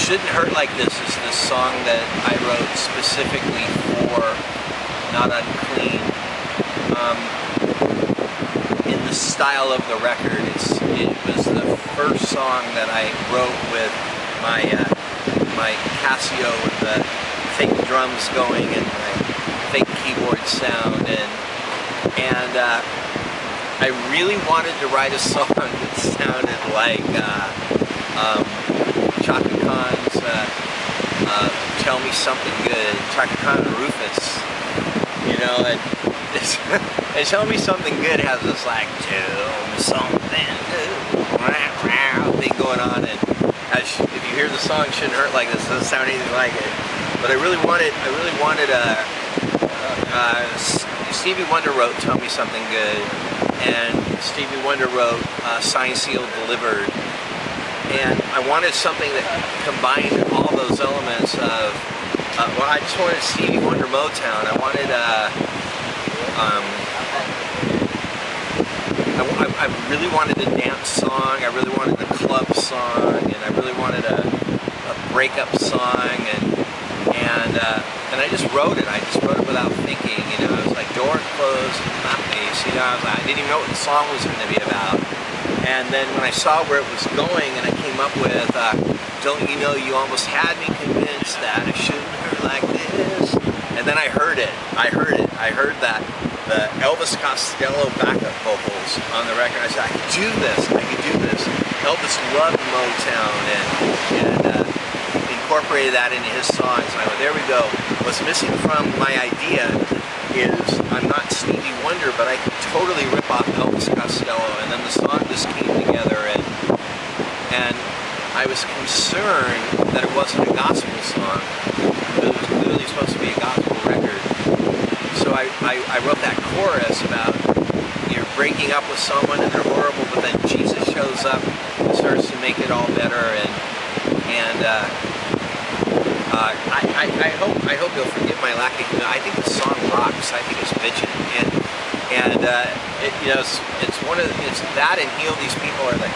Shouldn't Hurt Like This is the song that I wrote specifically for Not Unclean. In the style of the record, it was the first song that I wrote with my Casio with the fake drums going and my fake keyboard sound, and I really wanted to write a song that sounded like Chaka Khan's Tell Me Something Good, Chaka Khan and Rufus, you know, and Tell Me Something Good has this like, tell me something good, thing going on, and if you hear the song Shouldn't Hurt Like This, it doesn't sound anything like it, but I really wanted Stevie Wonder wrote Tell Me Something Good, and Stevie Wonder wrote Signed, Sealed, Delivered. And I wanted something that combined all those elements of, well, I just wanted Stevie Wonder Motown. I wanted, I really wanted a dance song, I really wanted a club song, and I really wanted a breakup song, and I just wrote it. I just wrote it without thinking, you know. It was like door closed, not face, you know. I didn't even know what the song was going to be about. And then when I saw where it was going, and I came up with, don't you know you almost had me convinced that I shouldn't hurt like this. And then I heard it. I heard that, the Elvis Costello backup vocals on the record. I said, I could do this, I could do this. Elvis loved Motown and incorporated that into his songs. And I went, there we go. What's missing from my idea is I'm not Stevie Wonder, but I could totally rip off Elvis Costello, and then the song just came together, and I was concerned that it wasn't a gospel song. It was clearly supposed to be a gospel record. So I wrote that chorus about you're breaking up with someone and they're horrible, but then Jesus shows up and starts to make it all better, and I hope you'll forgive my lack of, I think the song rocks. I think it's bitchin', and you know, it's one of it's that and Heal These People are like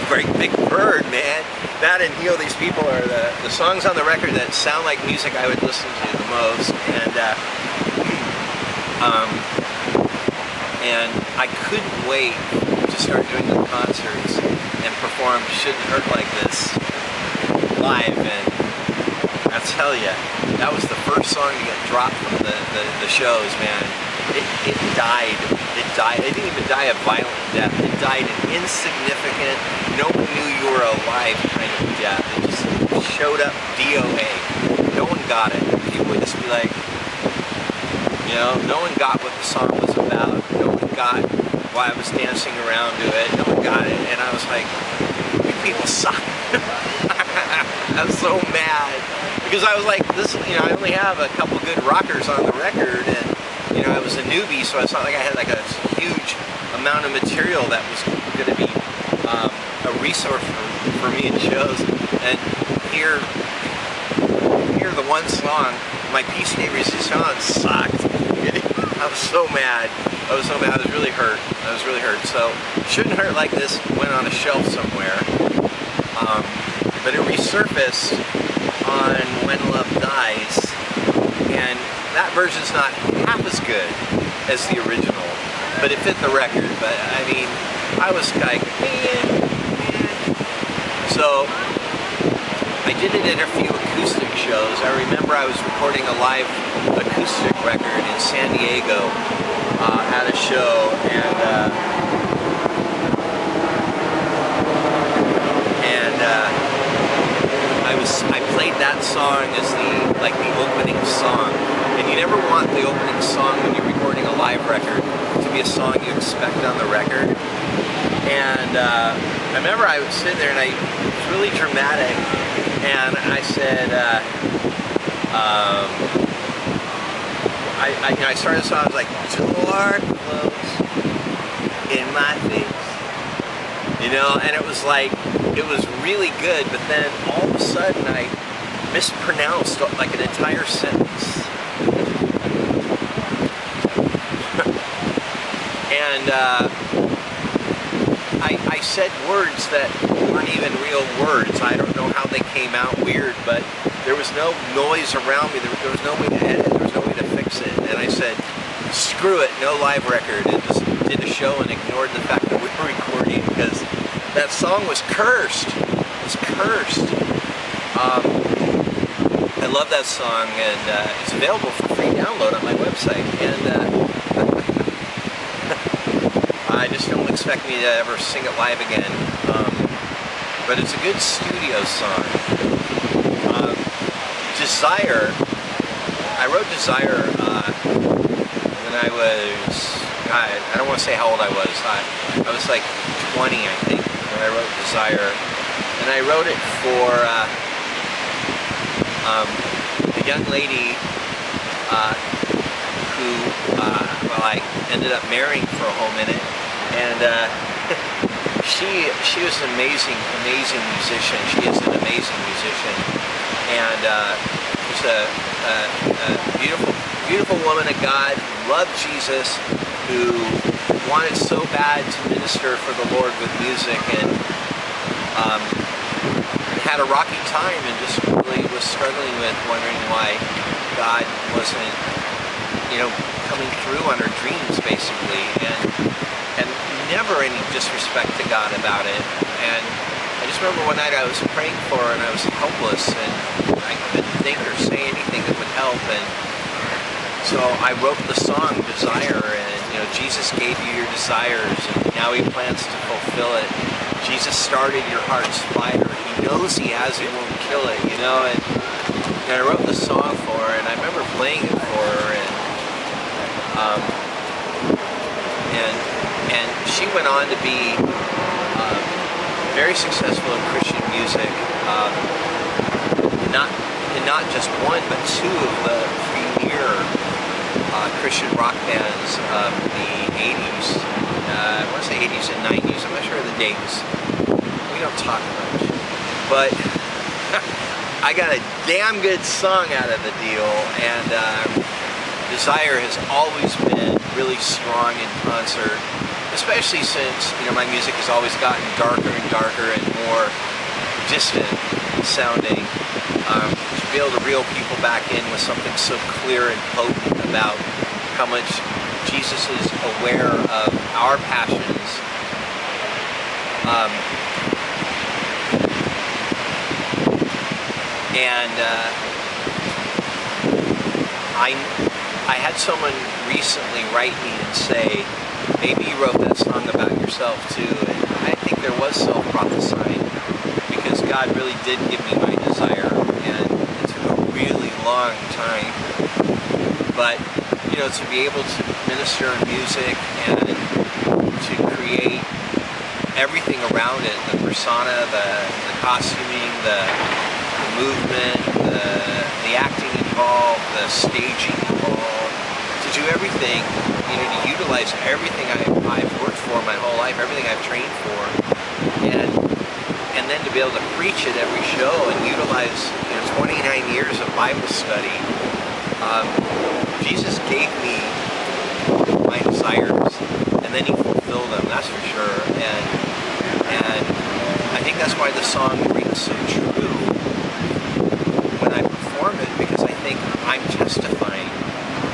great big bird, man. That and Heal These People are the songs on the record that sound like music I would listen to the most, and I couldn't wait to start doing the concerts and perform Shouldn't Hurt Like This live, and I tell you, that was the first song to get dropped from the shows, man. It died. It didn't even die a violent death. It died an insignificant, no one knew you were alive kind of death. It just showed up DOA. No one got it. People would just be like, you know, no one got what the song was about. No one got why I was dancing around to it. No one got it. And I was like, you people suck. I was so mad. Because I was like, this, you know, I only have a couple good rockers on the record, and, you know, I was a newbie, so it's not like I had like a huge amount of material that was going to be a resource for me in shows. And here the one song, My Peace Neighbors Sean, sucked. I was so mad. I was really hurt. So Shouldn't Hurt Like This went on a shelf somewhere. But it resurfaced on When Love Dies, and that version's not half as good as the original, but it fit the record. But I mean, I was like, man. So I did it at a few acoustic shows. I remember I was recording a live acoustic record in San Diego at a show, and I played that song as the opening song, and you never want the opening song when you're recording a live record to be a song you expect on the record. And I remember I was sitting there, and it was really dramatic, and I said, I started the song, I was like, door closed in my face, you know, and it was like, it was really good, but then all of a sudden I mispronounced like an entire sentence. And I said words that weren't even real words. I don't know how they came out weird, but there was no noise around me. There was no way to edit. There was no way to fix it. And I said, screw it, no live record. And just did a show and ignored the fact that we were recording because that song was cursed. It was cursed. I love that song, and it's available for free download on my website. And I just don't expect me to ever sing it live again. But it's a good studio song. Desire. I wrote Desire when I was, I don't want to say how old I was. I was like 20, I think, when I wrote Desire. And I wrote it for a young lady who, well, I ended up marrying for a whole minute. And she was an amazing musician. She is an amazing musician. And she's a beautiful woman of God who loved Jesus, who wanted so bad to minister for the Lord with music, and had a rocky time and just really was struggling with wondering why God wasn't, you know, coming through on her dreams, basically, and never any disrespect to God about it. And I just remember one night I was praying for her and I was helpless and I couldn't think or say anything that would help. And so I wrote the song Desire, and you know, Jesus gave you your desires and now He plans to fulfill it. Jesus started your heart's fire. He knows He has it, won't kill it, you know. And I wrote the song for her, and I remember playing it for her, and she went on to be very successful in Christian music. Not just one, but two of the premier Christian rock bands of the 80s. I want to say 80s and 90s. I'm not sure of the dates. We don't talk much. But I got a damn good song out of the deal, and Desire has always been really strong in concert, especially since, you know, my music has always gotten darker and darker and more distant sounding. To be able to reel people back in with something so clear and potent about how much Jesus is aware of our passions. I had someone recently write me and say, maybe you wrote that song about yourself too, and I think there was self-prophesying, because God really did give me my desire, and it took a really long time. But, you know, to be able to minister in music and to create everything around it, the persona, the costuming, the movement, the acting involved, the staging involved, to do everything, you know, to utilize everything I've worked for my whole life, everything I've trained for, and then to be able to preach at every show and utilize, you know, 29 years of Bible study. Jesus gave me my desires, and then He fulfilled them, that's for sure. And I think that's why the song rings so true when I perform it, because I think I'm testifying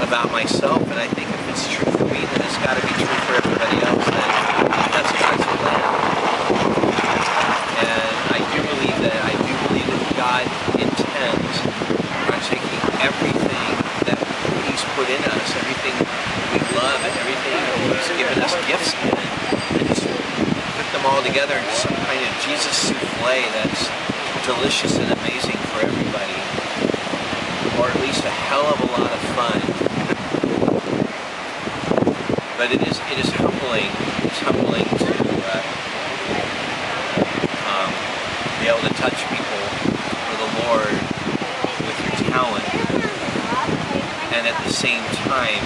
about myself, and I think if it's true for me, then it's got to be true for everybody else. Then that's God's plan. And I do believe that God intends on taking everything that He's put in us, everything we love, and everything He's given us gifts in, and just put them all together into some kind of Jesus souffle that's delicious and amazing for everybody, or at least a hell of a lot of fun. But it is humbling. It's humbling to be able to touch people for the Lord with your talent, and at the same time